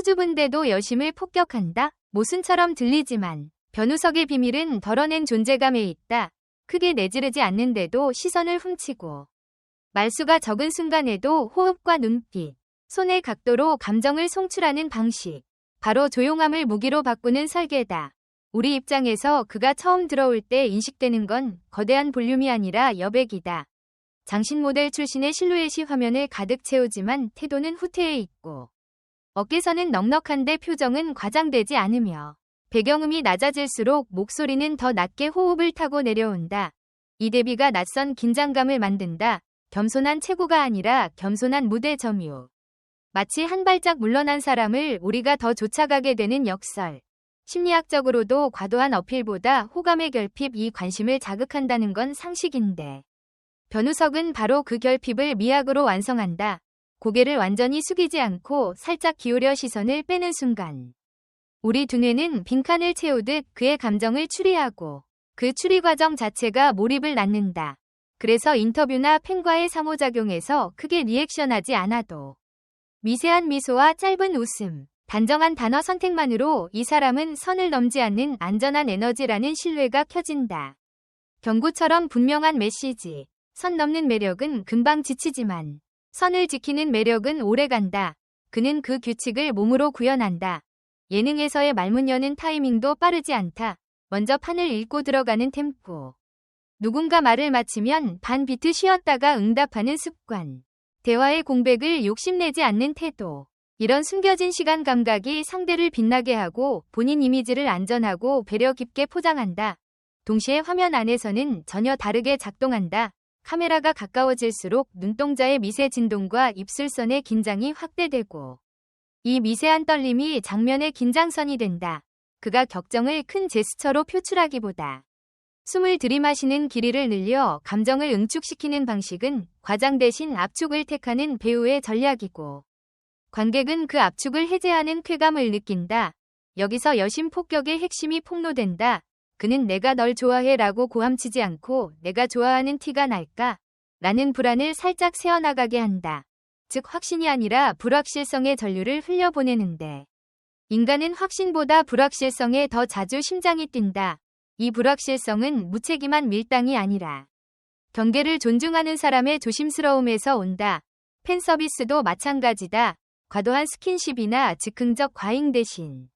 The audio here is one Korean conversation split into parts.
수줍은데도 여심을 폭격한다. 모순처럼 들리지만 변우석의 비밀은 덜어낸 존재감에 있다. 크게 내지르지 않는데도 시선을 훔치고 말수가 적은 순간에도 호흡과 눈빛, 손의 각도로 감정을 송출하는 방식. 바로 조용함을 무기로 바꾸는 설계다. 우리 입장에서 그가 처음 들어올 때 인식되는 건 거대한 볼륨이 아니라 여백이다. 장신 모델 출신의 실루엣이 화면을 가득 채우지만 태도는 후퇴해 있고 어깨선은 넉넉한데 표정은 과장되지 않으며 배경음이 낮아질수록 목소리는 더 낮게 호흡을 타고 내려온다. 이 대비가 낯선 긴장감을 만든다. 겸손한 체구가 아니라 겸손한 무대 점유. 마치 한 발짝 물러난 사람을 우리가 더 쫓아가게 되는 역설. 심리학적으로도 과도한 어필보다 호감의 결핍이 관심을 자극한다는 건 상식인데 변우석은 바로 그 결핍을 미학으로 완성한다. 고개를 완전히 숙이지 않고 살짝 기울여 시선을 빼는 순간 우리 두뇌는 빈칸을 채우듯 그의 감정을 추리하고 그 추리 과정 자체가 몰입을 낳는다. 그래서 인터뷰나 팬과의 상호작용에서 크게 리액션하지 않아도 미세한 미소와 짧은 웃음, 단정한 단어 선택만으로 이 사람은 선을 넘지 않는 안전한 에너지라는 신뢰가 켜진다. 경고처럼 분명한 메시지, 선 넘는 매력은 금방 지치지만 선을 지키는 매력은 오래간다. 그는 그 규칙을 몸으로 구현한다. 예능에서의 말문 여는 타이밍도 빠르지 않다. 먼저 판을 읽고 들어가는 템포. 누군가 말을 마치면 반 비트 쉬었다가 응답하는 습관. 대화의 공백을 욕심내지 않는 태도. 이런 숨겨진 시간 감각이 상대를 빛나게 하고 본인 이미지를 안전하고 배려 깊게 포장한다. 동시에 화면 안에서는 전혀 다르게 작동한다. 카메라가 가까워질수록 눈동자의 미세 진동과 입술선의 긴장이 확대되고 이 미세한 떨림이 장면의 긴장선이 된다. 그가 격정을 큰 제스처로 표출하기보다 숨을 들이마시는 길이를 늘려 감정을 응축시키는 방식은 과장 대신 압축을 택하는 배우의 전략이고 관객은 그 압축을 해제하는 쾌감을 느낀다. 여기서 여심 폭격의 핵심이 폭로된다. 그는 내가 널 좋아해 라고 고함치지 않고 내가 좋아하는 티가 날까? 라는 불안을 살짝 새어나가게 한다. 즉 확신이 아니라 불확실성의 전류를 흘려보내는데 인간은 확신보다 불확실성에 더 자주 심장이 뛴다. 이 불확실성은 무책임한 밀당이 아니라 경계를 존중하는 사람의 조심스러움에서 온다. 팬 서비스도 마찬가지다. 과도한 스킨십이나 즉흥적 과잉 대신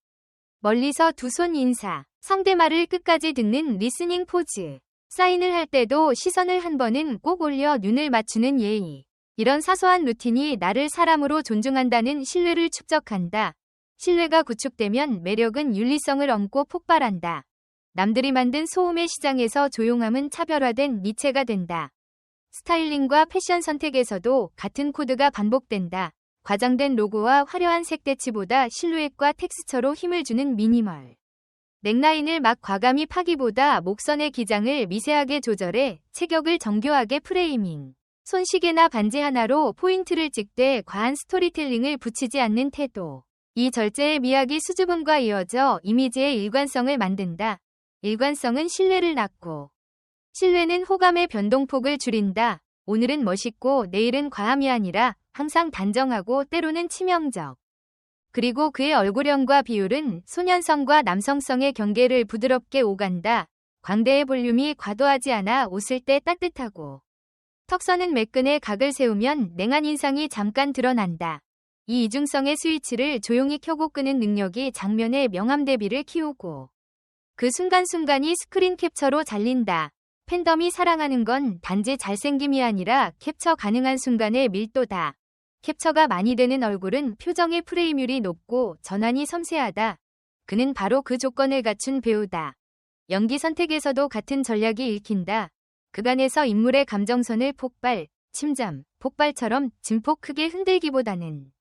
멀리서 두 손 인사, 상대 말을 끝까지 듣는 리스닝 포즈, 사인을 할 때도 시선을 한 번은 꼭 올려 눈을 맞추는 예의. 이런 사소한 루틴이 나를 사람으로 존중한다는 신뢰를 축적한다. 신뢰가 구축되면 매력은 윤리성을 얹고 폭발한다. 남들이 만든 소음의 시장에서 조용함은 차별화된 니체가 된다. 스타일링과 패션 선택에서도 같은 코드가 반복된다. 과장된 로고와 화려한 색대치보다 실루엣과 텍스처로 힘을 주는 미니멀. 넥라인을 막 과감히 파기보다 목선의 기장을 미세하게 조절해 체격을 정교하게 프레이밍. 손시계나 반지 하나로 포인트를 찍되 과한 스토리텔링을 붙이지 않는 태도. 이 절제의 미학이 수줍음과 이어져 이미지의 일관성을 만든다. 일관성은 신뢰를 낳고 신뢰는 호감의 변동폭을 줄인다. 오늘은 멋있고 내일은 과함이 아니라 항상 단정하고 때로는 치명적. 그리고 그의 얼굴형과 비율은 소년성과 남성성의 경계를 부드럽게 오간다. 광대의 볼륨이 과도하지 않아 웃을 때 따뜻하고 턱선은 매끈에 각을 세우면 냉한 인상이 잠깐 드러난다. 이 이중성의 스위치를 조용히 켜고 끄는 능력이 장면의 명암 대비를 키우고 그 순간순간이 스크린 캡처로 잘린다. 팬덤이 사랑하는 건 단지 잘생김이 아니라 캡처 가능한 순간의 밀도다. 캡처가 많이 되는 얼굴은 표정의 프레임률이 높고 전환이 섬세하다. 그는 바로 그 조건을 갖춘 배우다. 연기 선택에서도 같은 전략이 읽힌다. 그간에서 인물의 감정선을 폭발, 침잠, 폭발처럼 증폭 크게 흔들기보다는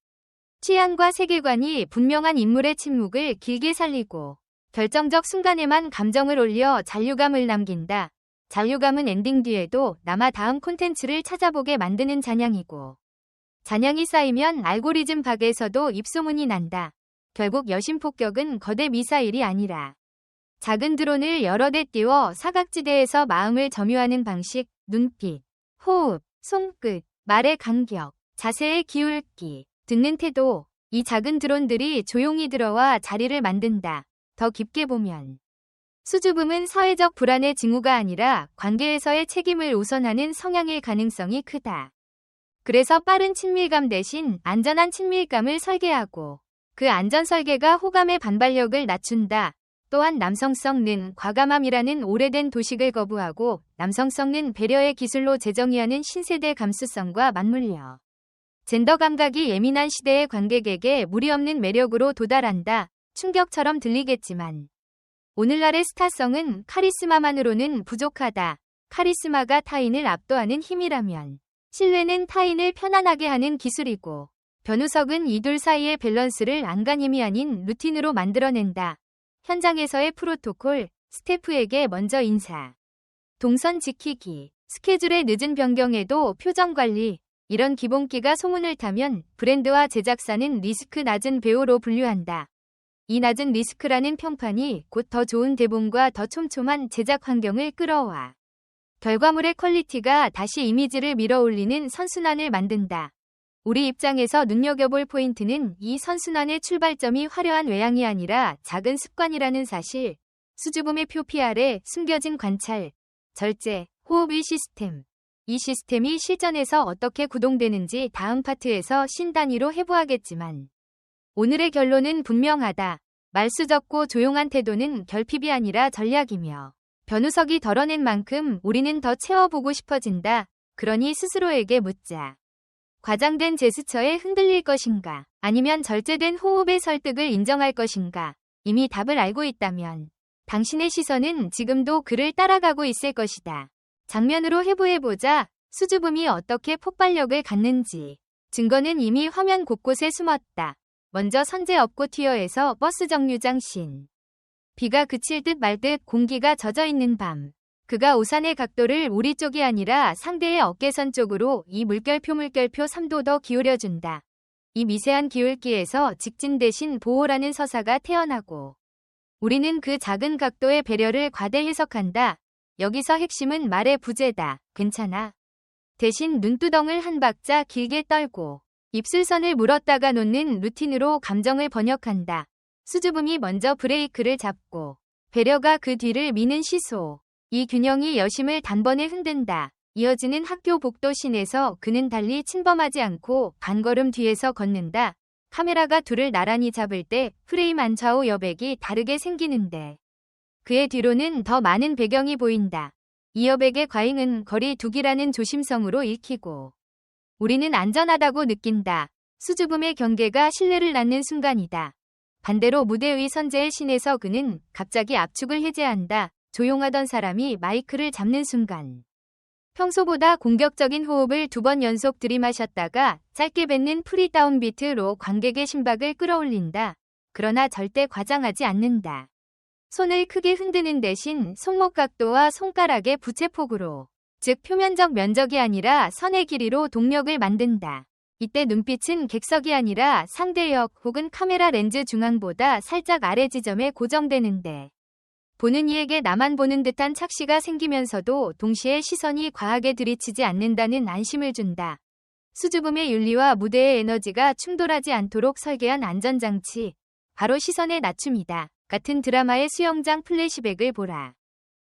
취향과 세계관이 분명한 인물의 침묵을 길게 살리고 결정적 순간에만 감정을 올려 잔류감을 남긴다. 잔류감은 엔딩 뒤에도 남아 다음 콘텐츠를 찾아보게 만드는 잔향이고 잔향이 쌓이면 알고리즘 박에서도 입소문이 난다. 결국 여심 폭격은 거대 미사일이 아니라 작은 드론을 여러 대 띄워 사각지대에서 마음을 점유하는 방식, 눈빛, 호흡, 손끝, 말의 간격, 자세의 기울기, 듣는 태도, 이 작은 드론들이 조용히 들어와 자리를 만든다. 더 깊게 보면 수줍음은 사회적 불안의 징후가 아니라 관계에서의 책임을 우선하는 성향일 가능성이 크다. 그래서 빠른 친밀감 대신 안전한 친밀감을 설계하고 그 안전 설계가 호감의 반발력을 낮춘다. 또한 남성성는 과감함이라는 오래된 도식을 거부하고 남성성은 배려의 기술로 재정의하는 신세대 감수성과 맞물려 젠더 감각이 예민한 시대의 관객에게 무리 없는 매력으로 도달한다. 충격처럼 들리겠지만 오늘날의 스타성은 카리스마만으로는 부족하다. 카리스마가 타인을 압도하는 힘이라면 신뢰는 타인을 편안하게 하는 기술이고 변우석은 이 둘 사이의 밸런스를 안간힘이 아닌 루틴으로 만들어낸다. 현장에서의 프로토콜, 스태프에게 먼저 인사, 동선 지키기, 스케줄의 늦은 변경에도 표정 관리, 이런 기본기가 소문을 타면 브랜드와 제작사는 리스크 낮은 배우로 분류한다. 이 낮은 리스크라는 평판이 곧 더 좋은 대본과 더 촘촘한 제작 환경을 끌어와 결과물의 퀄리티가 다시 이미지를 밀어올리는 선순환을 만든다. 우리 입장에서 눈여겨볼 포인트는 이 선순환의 출발점이 화려한 외양이 아니라 작은 습관이라는 사실. 수줍음의 표피 아래 숨겨진 관찰, 절제, 호흡의 시스템. 이 시스템이 실전에서 어떻게 구동되는지 다음 파트에서 신단위로 해보아겠지만 오늘의 결론은 분명하다. 말수 적고 조용한 태도는 결핍이 아니라 전략이며 변우석이 덜어낸 만큼 우리는 더 채워보고 싶어진다. 그러니 스스로에게 묻자. 과장된 제스처에 흔들릴 것인가? 아니면 절제된 호흡의 설득을 인정할 것인가? 이미 답을 알고 있다면 당신의 시선은 지금도 그를 따라가고 있을 것이다. 장면으로 해부해보자. 수줍음이 어떻게 폭발력을 갖는지. 증거는 이미 화면 곳곳에 숨었다. 먼저 선제 업고 티어에서 버스 정류장 씬. 비가 그칠 듯 말 듯 공기가 젖어있는 밤. 그가 우산의 각도를 우리 쪽이 아니라 상대의 어깨선 쪽으로 이 물결표 3도 더 기울여준다. 이 미세한 기울기에서 직진 대신 보호라는 서사가 태어나고 우리는 그 작은 각도의 배려를 과대 해석한다. 여기서 핵심은 말의 부재다. 괜찮아. 대신 눈두덩을 한 박자 길게 떨고 입술선을 물었다가 놓는 루틴으로 감정을 번역한다. 수줍음이 먼저 브레이크를 잡고 배려가 그 뒤를 미는 시소. 이 균형이 여심을 단번에 흔든다. 이어지는 학교 복도신에서 그는 달리 침범하지 않고 반걸음 뒤에서 걷는다. 카메라가 둘을 나란히 잡을 때 프레임 안좌우 여백이 다르게 생기는데 그의 뒤로는 더 많은 배경이 보인다. 이 여백의 과잉은 거리 두기라는 조심성으로 읽히고 우리는 안전하다고 느낀다. 수줍음의 경계가 신뢰를 낳는 순간이다. 반대로 무대 위 선제의 신에서 그는 갑자기 압축을 해제한다. 조용하던 사람이 마이크를 잡는 순간 평소보다 공격적인 호흡을 2번 연속 들이마셨다가 짧게 뱉는 프리다운 비트로 관객의 심박을 끌어올린다. 그러나 절대 과장하지 않는다. 손을 크게 흔드는 대신 손목 각도와 손가락의 부채폭으로, 즉 표면적 면적이 아니라 선의 길이로 동력을 만든다. 이때 눈빛은 객석이 아니라 상대역 혹은 카메라 렌즈 중앙보다 살짝 아래 지점에 고정되는데 보는 이에게 나만 보는 듯한 착시가 생기면서도 동시에 시선이 과하게 들이치지 않는다는 안심을 준다. 수줍음의 윤리와 무대의 에너지가 충돌하지 않도록 설계한 안전장치. 바로 시선의 낮춤이다. 같은 드라마의 수영장 플래시백을 보라.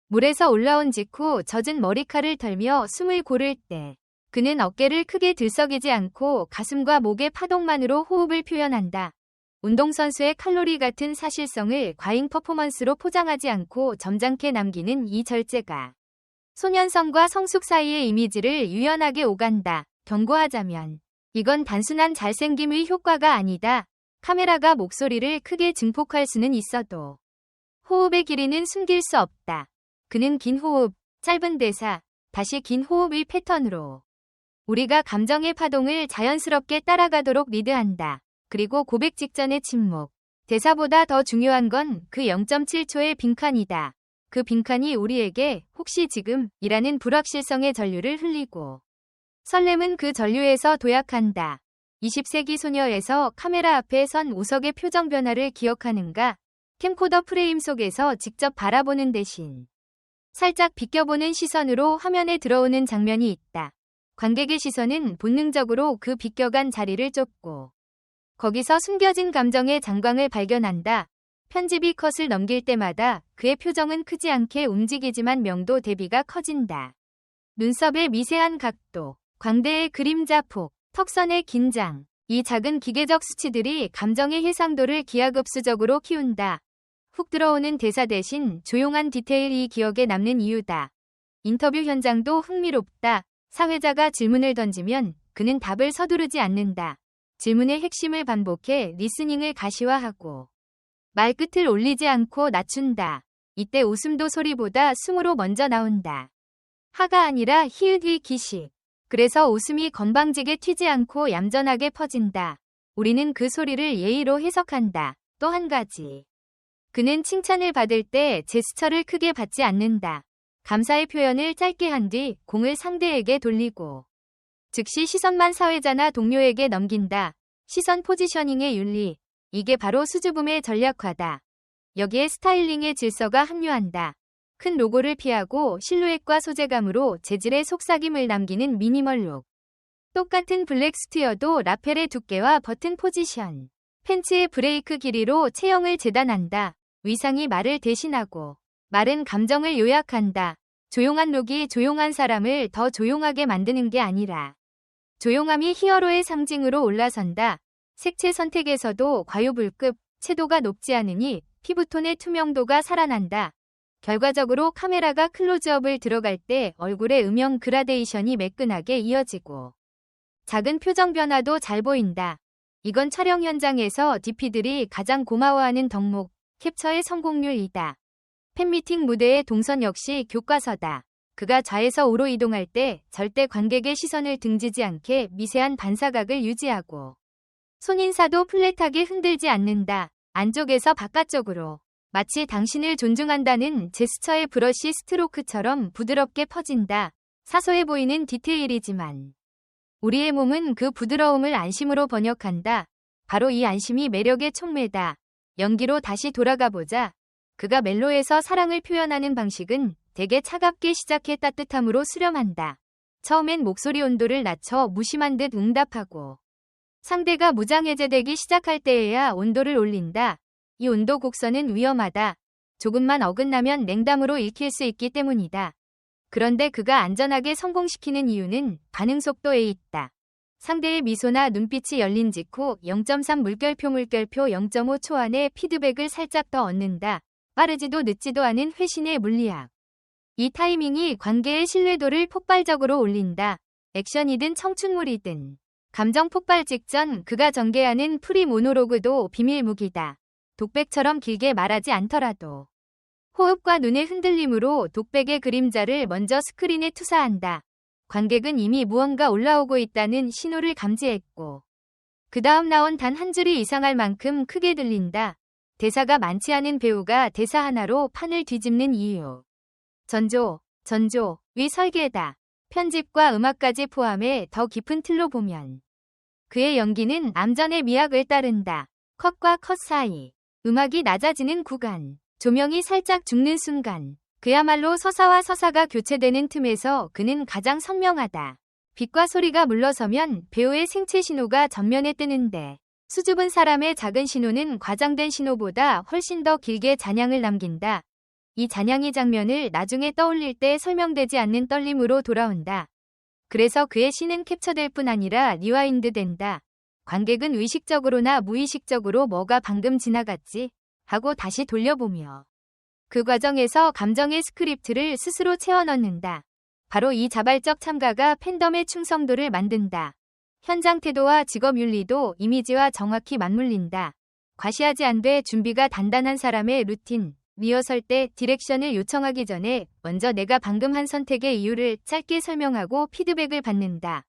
물에서 올라온 직후 젖은 머리칼을 털며 숨을 고를 때 그는 어깨를 크게 들썩이지 않고 가슴과 목의 파동만으로 호흡을 표현한다. 운동선수의 칼로리 같은 사실성을 과잉 퍼포먼스로 포장하지 않고 점잖게 남기는 이 절제가 소년성과 성숙 사이의 이미지를 유연하게 오간다. 경고하자면 이건 단순한 잘생김의 효과가 아니다. 카메라가 목소리를 크게 증폭할 수는 있어도 호흡의 길이는 숨길 수 없다. 그는 긴 호흡, 짧은 대사, 다시 긴 호흡의 패턴으로 우리가 감정의 파동을 자연스럽게 따라가도록 리드한다. 그리고 고백 직전의 침묵. 대사보다 더 중요한 건 그 0.7초의 빈칸이다. 그 빈칸이 우리에게 혹시 지금 이라는 불확실성의 전류를 흘리고 설렘은 그 전류에서 도약한다. 20세기 소녀에서 카메라 앞에 선 우석의 표정 변화를 기억하는가? 캠코더 프레임 속에서 직접 바라보는 대신 살짝 비껴보는 시선으로 화면에 들어오는 장면이 있다. 관객의 시선은 본능적으로 그 비껴간 자리를 쫓고 거기서 숨겨진 감정의 장광을 발견한다. 편집이 컷을 넘길 때마다 그의 표정은 크지 않게 움직이지만 명도 대비가 커진다. 눈썹의 미세한 각도, 광대의 그림자 폭, 턱선의 긴장. 이 작은 기계적 수치들이 감정의 해상도를 기하급수적으로 키운다. 훅 들어오는 대사 대신 조용한 디테일이 기억에 남는 이유다. 인터뷰 현장도 흥미롭다. 사회자가 질문을 던지면 그는 답을 서두르지 않는다. 질문의 핵심을 반복해 리스닝을 가시화하고 말끝을 올리지 않고 낮춘다. 이때 웃음도 소리보다 숨으로 먼저 나온다. 하가 아니라 히읗의 기식. 그래서 웃음이 건방지게 튀지 않고 얌전하게 퍼진다. 우리는 그 소리를 예의로 해석한다. 또 한 가지. 그는 칭찬을 받을 때 제스처를 크게 받지 않는다. 감사의 표현을 짧게 한 뒤 공을 상대에게 돌리고 즉시 시선만 사회자나 동료에게 넘긴다. 시선 포지셔닝의 윤리. 이게 바로 수줍음의 전략화다. 여기에 스타일링의 질서가 합류한다. 큰 로고를 피하고 실루엣과 소재감으로 재질의 속삭임을 남기는 미니멀 룩. 똑같은 블랙 스튜어도 라펠의 두께와 버튼 포지션, 팬츠의 브레이크 길이로 체형을 재단한다. 위상이 말을 대신하고 말은 감정을 요약한다. 조용한 룩이 조용한 사람을 더 조용하게 만드는 게 아니라 조용함이 히어로의 상징으로 올라선다. 색채 선택에서도 과유불급, 채도가 높지 않으니 피부톤의 투명도가 살아난다. 결과적으로 카메라가 클로즈업을 들어갈 때 얼굴의 음영 그라데이션이 매끈하게 이어지고 작은 표정 변화도 잘 보인다. 이건 촬영 현장에서 DP들이 가장 고마워하는 덕목, 캡처의 성공률이다. 팬미팅 무대의 동선 역시 교과서다. 그가 좌에서 우로 이동할 때 절대 관객의 시선을 등지지 않게 미세한 반사각을 유지하고 손인사도 플랫하게 흔들지 않는다. 안쪽에서 바깥쪽으로. 마치 당신을 존중한다는 제스처의 브러쉬 스트로크처럼 부드럽게 퍼진다. 사소해 보이는 디테일이지만 우리의 몸은 그 부드러움을 안심으로 번역한다. 바로 이 안심이 매력의 촉매다. 연기로 다시 돌아가보자. 그가 멜로에서 사랑을 표현하는 방식은 되게 차갑게 시작해 따뜻함으로 수렴한다. 처음엔 목소리 온도를 낮춰 무심한 듯 응답하고 상대가 무장해제되기 시작할 때에야 온도를 올린다. 이 온도 곡선은 위험하다. 조금만 어긋나면 냉담으로 읽힐 수 있기 때문이다. 그런데 그가 안전하게 성공시키는 이유는 반응 속도에 있다. 상대의 미소나 눈빛이 열린 직후 0.3 물결표 0.5초 안에 피드백을 살짝 더 얻는다. 빠르지도 늦지도 않은 회신의 물리학. 이 타이밍이 관계의 신뢰도를 폭발적으로 올린다. 액션이든 청춘물이든. 감정 폭발 직전 그가 전개하는 프리 모노로그도 비밀 무기다. 독백처럼 길게 말하지 않더라도 호흡과 눈의 흔들림으로 독백의 그림자를 먼저 스크린에 투사한다. 관객은 이미 무언가 올라오고 있다는 신호를 감지했고 그 다음 나온 단 한 줄이 이상할 만큼 크게 들린다. 대사가 많지 않은 배우가 대사 하나로 판을 뒤집는 이유. 전조의 설계다. 편집과 음악까지 포함해 더 깊은 틀로 보면 그의 연기는 암전의 미학을 따른다. 컷과 컷 사이, 음악이 낮아지는 구간, 조명이 살짝 죽는 순간, 그야말로 서사와 서사가 교체되는 틈에서 그는 가장 선명하다. 빛과 소리가 물러서면 배우의 생체 신호가 전면에 뜨는데 수줍은 사람의 작은 신호는 과장된 신호보다 훨씬 더 길게 잔향을 남긴다. 이 잔향이 장면을 나중에 떠올릴 때 설명되지 않는 떨림으로 돌아온다. 그래서 그의 시는 캡처될 뿐 아니라 리와인드 된다. 관객은 의식적으로나 무의식적으로 뭐가 방금 지나갔지 하고 다시 돌려보며 그 과정에서 감정의 스크립트를 스스로 채워 넣는다. 바로 이 자발적 참가가 팬덤의 충성도를 만든다. 현장 태도와 직업 윤리도 이미지와 정확히 맞물린다. 과시하지 않되 준비가 단단한 사람의 루틴, 리허설 때 디렉션을 요청하기 전에 먼저 내가 방금 한 선택의 이유를 짧게 설명하고 피드백을 받는다.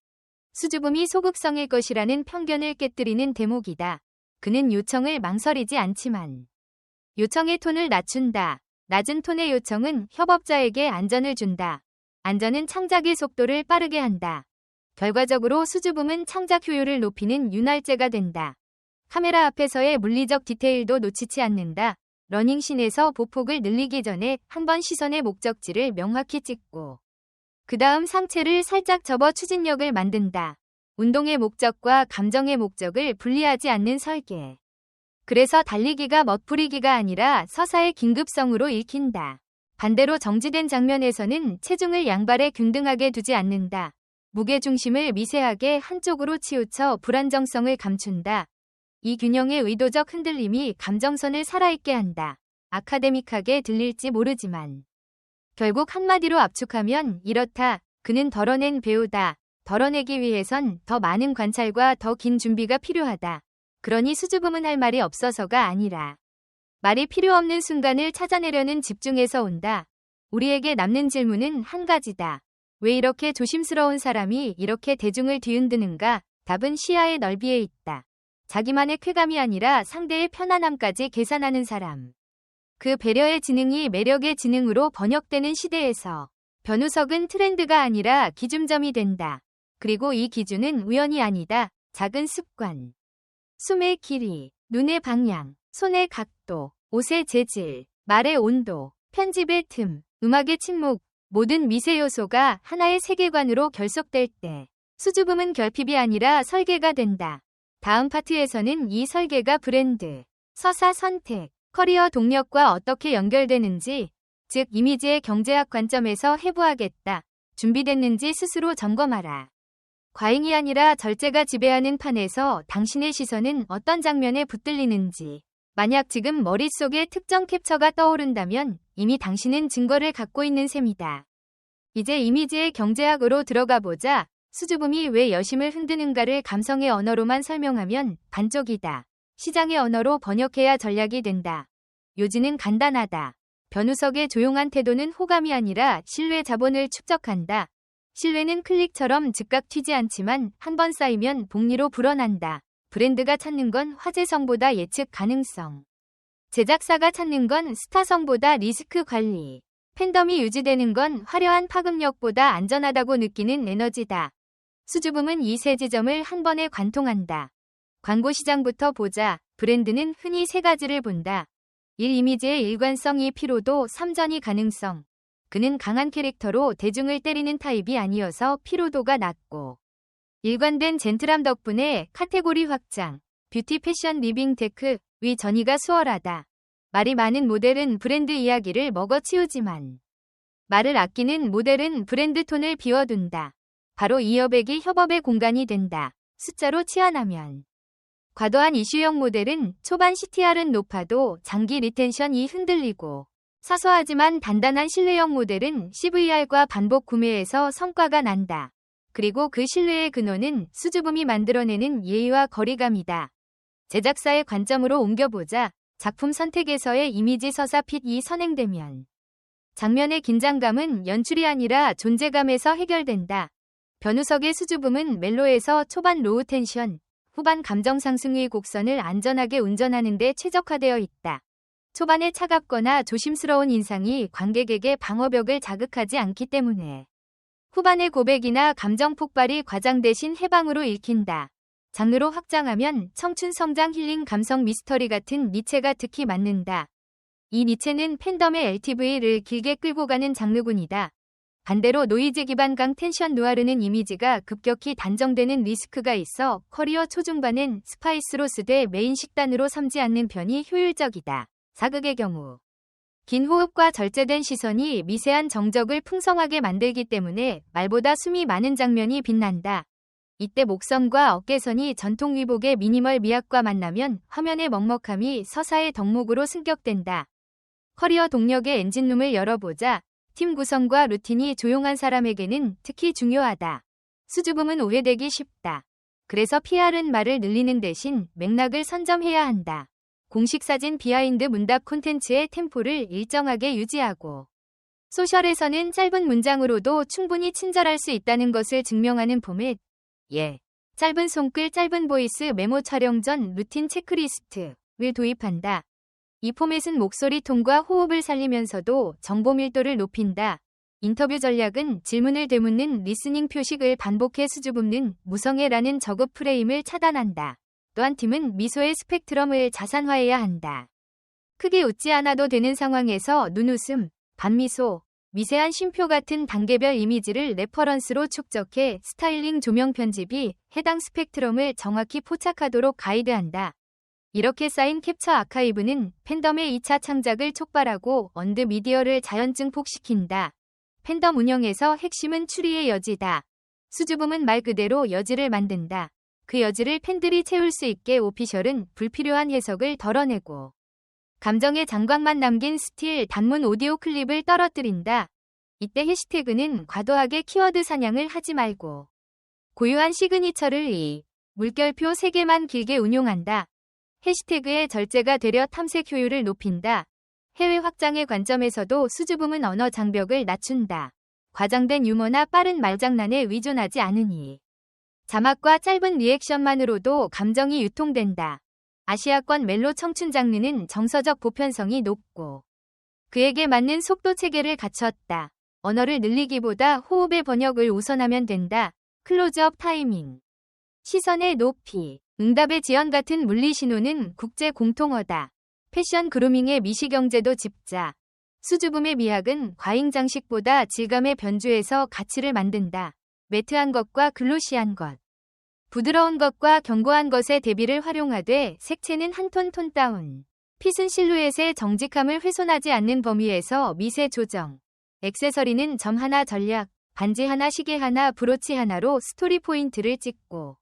수줍음이 소극성일 것이라는 편견을 깨뜨리는 대목이다. 그는 요청을 망설이지 않지만 요청의 톤을 낮춘다. 낮은 톤의 요청은 협업자에게 안전을 준다. 안전은 창작의 속도를 빠르게 한다. 결과적으로 수줍음은 창작 효율을 높이는 윤활제가 된다. 카메라 앞에서의 물리적 디테일도 놓치지 않는다. 러닝씬에서 보폭을 늘리기 전에 한 번 시선의 목적지를 명확히 찍고 그 다음 상체를 살짝 접어 추진력을 만든다. 운동의 목적과 감정의 목적을 분리하지 않는 설계. 그래서 달리기가 멋부리기가 아니라 서사의 긴급성으로 읽힌다. 반대로 정지된 장면에서는 체중을 양발에 균등하게 두지 않는다. 무게중심을 미세하게 한쪽으로 치우쳐 불안정성을 감춘다. 이 균형의 의도적 흔들림이 감정선을 살아있게 한다. 아카데믹하게 들릴지 모르지만 결국 한마디로 압축하면 이렇다. 그는 덜어낸 배우다. 덜어내기 위해선 더 많은 관찰과 더 긴 준비가 필요하다. 그러니 수줍음은 할 말이 없어서가 아니라 말이 필요 없는 순간을 찾아내려는 집중에서 온다. 우리에게 남는 질문은 한 가지다. 왜 이렇게 조심스러운 사람이 이렇게 대중을 뒤흔드는가? 답은 시야의 넓이에 있다. 자기만의 쾌감이 아니라 상대의 편안함까지 계산하는 사람. 그 배려의 지능이 매력의 지능으로 번역되는 시대에서 변우석은 트렌드가 아니라 기준점이 된다. 그리고 이 기준은 우연이 아니다. 작은 습관. 숨의 길이, 눈의 방향, 손의 각도, 옷의 재질, 말의 온도, 편집의 틈, 음악의 침묵, 모든 미세 요소가 하나의 세계관으로 결속될 때 수줍음은 결핍이 아니라 설계가 된다. 다음 파트에서는 이 설계가 브랜드, 서사 선택, 커리어 동력과 어떻게 연결되는지, 즉 이미지의 경제학 관점에서 해부하겠다. 준비됐는지 스스로 점검하라. 과잉이 아니라 절제가 지배하는 판에서 당신의 시선은 어떤 장면에 붙들리는지. 만약 지금 머릿속에 특정 캡처가 떠오른다면 이미 당신은 증거를 갖고 있는 셈이다. 이제 이미지의 경제학으로 들어가 보자. 수줍음이 왜 여심을 흔드는가를 감성의 언어로만 설명하면 반쪽이다. 시장의 언어로 번역해야 전략이 된다. 요지는 간단하다. 변우석의 조용한 태도는 호감이 아니라 신뢰 자본을 축적한다. 신뢰는 클릭처럼 즉각 튀지 않지만 한 번 쌓이면 복리로 불어난다. 브랜드가 찾는 건 화제성보다 예측 가능성. 제작사가 찾는 건 스타성보다 리스크 관리. 팬덤이 유지되는 건 화려한 파급력보다 안전하다고 느끼는 에너지다. 수줍음은 이 세 지점을 한 번에 관통한다. 광고 시장부터 보자. 브랜드는 흔히 세 가지를 본다. 1. 이미지의 일관성. 2. 피로도. 3. 전이 가능성. 그는 강한 캐릭터로 대중을 때리는 타입이 아니어서 피로도가 낮고 일관된 젠틀함 덕분에 카테고리 확장, 뷰티 패션 리빙 테크, 위 전이가 수월하다. 말이 많은 모델은 브랜드 이야기를 먹어치우지만 말을 아끼는 모델은 브랜드 톤을 비워둔다. 바로 이 여백이 협업의 공간이 된다. 숫자로 치환하면 과도한 이슈형 모델은 초반 CTR은 높아도 장기 리텐션이 흔들리고 사소하지만 단단한 신뢰형 모델은 CVR과 반복 구매에서 성과가 난다. 그리고 그 신뢰의 근원은 수줍음이 만들어내는 예의와 거리감이다. 제작사의 관점으로 옮겨보자. 작품 선택에서의 이미지 서사 핏이 선행되면 장면의 긴장감은 연출이 아니라 존재감에서 해결된다. 변우석의 수줍음은 멜로에서 초반 로우 텐션, 후반 감정 상승의 곡선을 안전하게 운전하는 데 최적화되어 있다. 초반에 차갑거나 조심스러운 인상이 관객에게 방어벽을 자극하지 않기 때문에 후반의 고백이나 감정 폭발이 과장 대신 해방으로 읽힌다. 장르로 확장하면 청춘 성장 힐링 감성 미스터리 같은 니체가 특히 맞는다. 이 니체는 팬덤의 LTV를 길게 끌고 가는 장르군이다. 반대로 노이즈 기반 강 텐션 누아르는 이미지가 급격히 단정되는 리스크가 있어 커리어 초중반엔 스파이스로 쓰되 메인 식단으로 삼지 않는 편이 효율적이다. 사극의 경우 긴 호흡과 절제된 시선이 미세한 정적을 풍성하게 만들기 때문에 말보다 숨이 많은 장면이 빛난다. 이때 목선과 어깨선이 전통 위복의 미니멀 미학과 만나면 화면의 먹먹함이 서사의 덕목으로 승격된다. 커리어 동력의 엔진룸을 열어보자. 팀 구성과 루틴이 조용한 사람에게는 특히 중요하다. 수줍음은 오해되기 쉽다. 그래서 PR은 말을 늘리는 대신 맥락을 선점해야 한다. 공식 사진 비하인드 문답 콘텐츠의 템포를 일정하게 유지하고 소셜에서는 짧은 문장으로도 충분히 친절할 수 있다는 것을 증명하는 포맷. 짧은 손글 짧은 보이스 메모 촬영 전 루틴 체크리스트를 도입한다. 이 포맷은 목소리 톤과 호흡을 살리면서도 정보 밀도를 높인다. 인터뷰 전략은 질문을 되묻는 리스닝 표식을 반복해 수줍음는 무성애라는 저급 프레임을 차단한다. 또한 팀은 미소의 스펙트럼을 자산화해야 한다. 크게 웃지 않아도 되는 상황에서 눈웃음, 반미소, 미세한 쉼표 같은 단계별 이미지를 레퍼런스로 축적해 스타일링 조명 편집이 해당 스펙트럼을 정확히 포착하도록 가이드한다. 이렇게 쌓인 캡처 아카이브는 팬덤의 2차 창작을 촉발하고 언드 미디어를 자연 증폭시킨다. 팬덤 운영에서 핵심은 추리의 여지다. 수줍음은 말 그대로 여지를 만든다. 그 여지를 팬들이 채울 수 있게 오피셜은 불필요한 해석을 덜어내고 감정의 장곽만 남긴 스틸 단문 오디오 클립을 떨어뜨린다. 이때 해시태그는 과도하게 키워드 사냥을 하지 말고 고유한 시그니처를 물결표 3개만 길게 운용한다. 해시태그의 절제가 되려 탐색 효율을 높인다. 해외 확장의 관점에서도 수줍음은 언어 장벽을 낮춘다. 과장된 유머나 빠른 말장난에 의존하지 않으니 자막과 짧은 리액션만으로도 감정이 유통된다. 아시아권 멜로 청춘 장르는 정서적 보편성이 높고 그에게 맞는 속도 체계를 갖췄다. 언어를 늘리기보다 호흡의 번역을 우선하면 된다. 클로즈업 타이밍, 시선의 높이, 응답의 지연 같은 물리 신호는 국제 공통어다. 패션 그루밍의 미시경제도 짚자. 수줍음의 미학은 과잉 장식보다 질감의 변주에서 가치를 만든다. 매트한 것과 글로시한 것, 부드러운 것과 견고한 것의 대비를 활용하되 색채는 한 톤 다운. 핏은 실루엣의 정직함을 훼손하지 않는 범위에서 미세 조정. 액세서리는 점 하나 전략, 반지 하나 시계 하나 브로치 하나로 스토리 포인트를 찍고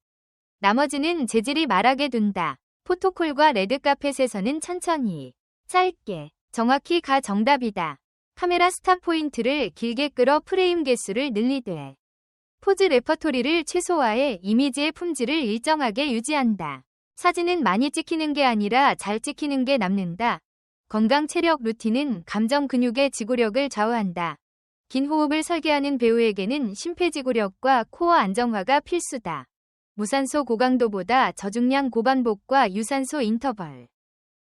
나머지는 재질이 말하게 둔다. 포토콜과 레드카펫에서는 천천히, 짧게, 정확히 가 정답이다. 카메라 스탑 포인트를 길게 끌어 프레임 개수를 늘리되 포즈 레퍼토리를 최소화해 이미지의 품질을 일정하게 유지한다. 사진은 많이 찍히는 게 아니라 잘 찍히는 게 남는다. 건강 체력 루틴은 감정 근육의 지구력을 좌우한다. 긴 호흡을 설계하는 배우에게는 심폐지구력과 코어 안정화가 필수다. 무산소 고강도보다 저중량 고반복과 유산소 인터벌,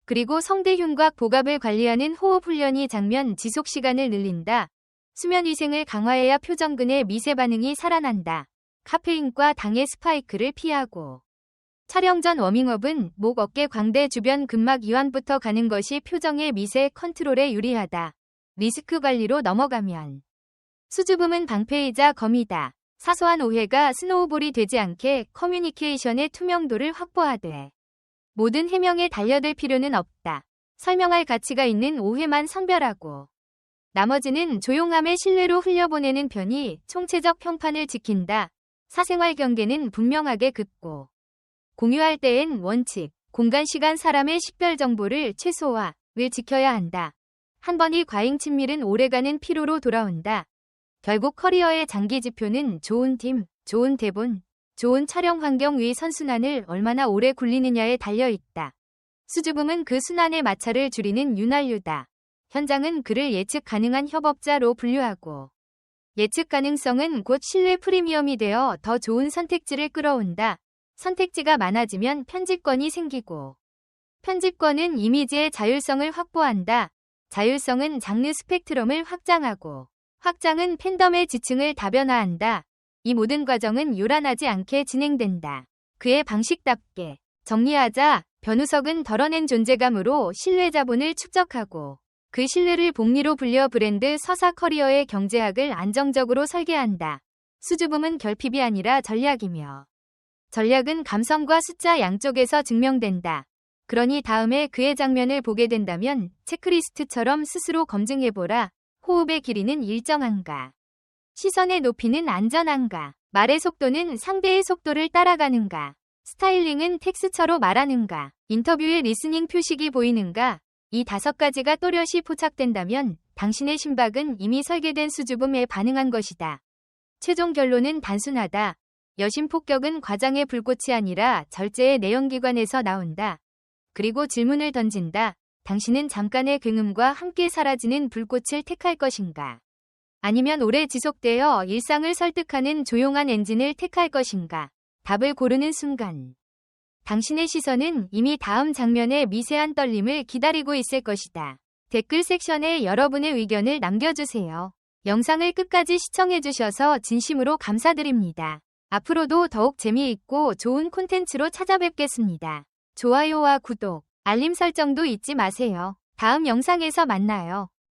그리고 성대 흉곽 복압을 관리하는 호흡 훈련이 장면 지속 시간을 늘린다. 수면 위생을 강화해야 표정근의 미세 반응이 살아난다. 카페인과 당의 스파이크를 피하고 촬영 전 워밍업은 목 어깨 광대 주변 근막 이완부터 가는 것이 표정의 미세 컨트롤에 유리하다. 리스크 관리로 넘어가면 수줍음은 방패이자 검이다. 사소한 오해가 스노우볼이 되지 않게 커뮤니케이션의 투명도를 확보하되 모든 해명에 달려들 필요는 없다. 설명할 가치가 있는 오해만 선별하고 나머지는 조용함의 신뢰로 흘려보내는 편이 총체적 평판을 지킨다. 사생활 경계는 분명하게 긋고 공유할 때엔 원칙, 공간, 시간, 사람의 식별 정보를 최소화를 지켜야 한다. 한 번이 과잉 친밀은 오래가는 피로로 돌아온다. 결국 커리어의 장기 지표는 좋은 팀, 좋은 대본, 좋은 촬영 환경 위 선순환을 얼마나 오래 굴리느냐에 달려있다. 수줍음은 그 순환의 마찰을 줄이는 윤활유다. 현장은 그를 예측 가능한 협업자로 분류하고 예측 가능성은 곧 신뢰 프리미엄이 되어 더 좋은 선택지를 끌어온다. 선택지가 많아지면 편집권이 생기고 편집권은 이미지의 자율성을 확보한다. 자율성은 장르 스펙트럼을 확장하고 확장은 팬덤의 지층을 다변화한다. 이 모든 과정은 요란하지 않게 진행된다. 그의 방식답게 정리하자. 변우석은 덜어낸 존재감으로 신뢰 자본을 축적하고 그 신뢰를 복리로 불려 브랜드 서사 커리어의 경제학을 안정적으로 설계한다. 수줍음은 결핍이 아니라 전략이며 전략은 감성과 숫자 양쪽에서 증명된다. 그러니 다음에 그의 장면을 보게 된다면 체크리스트처럼 스스로 검증해보라. 호흡의 길이는 일정한가? 시선의 높이는 안전한가? 말의 속도는 상대의 속도를 따라가는가? 스타일링은 텍스처로 말하는가? 인터뷰의 리스닝 표식이 보이는가? 이 5가지가 또렷이 포착된다면 당신의 심박은 이미 설계된 수줍음에 반응한 것이다. 최종 결론은 단순하다. 여심 폭격은 과장의 불꽃이 아니라 절제의 내연기관에서 나온다. 그리고 질문을 던진다. 당신은 잠깐의 굉음과 함께 사라지는 불꽃을 택할 것인가? 아니면 오래 지속되어 일상을 설득하는 조용한 엔진을 택할 것인가? 답을 고르는 순간 당신의 시선은 이미 다음 장면의 미세한 떨림을 기다리고 있을 것이다. 댓글 섹션에 여러분의 의견을 남겨주세요. 영상을 끝까지 시청해주셔서 진심으로 감사드립니다. 앞으로도 더욱 재미있고 좋은 콘텐츠로 찾아뵙겠습니다. 좋아요와 구독, 알림 설정도 잊지 마세요. 다음 영상에서 만나요.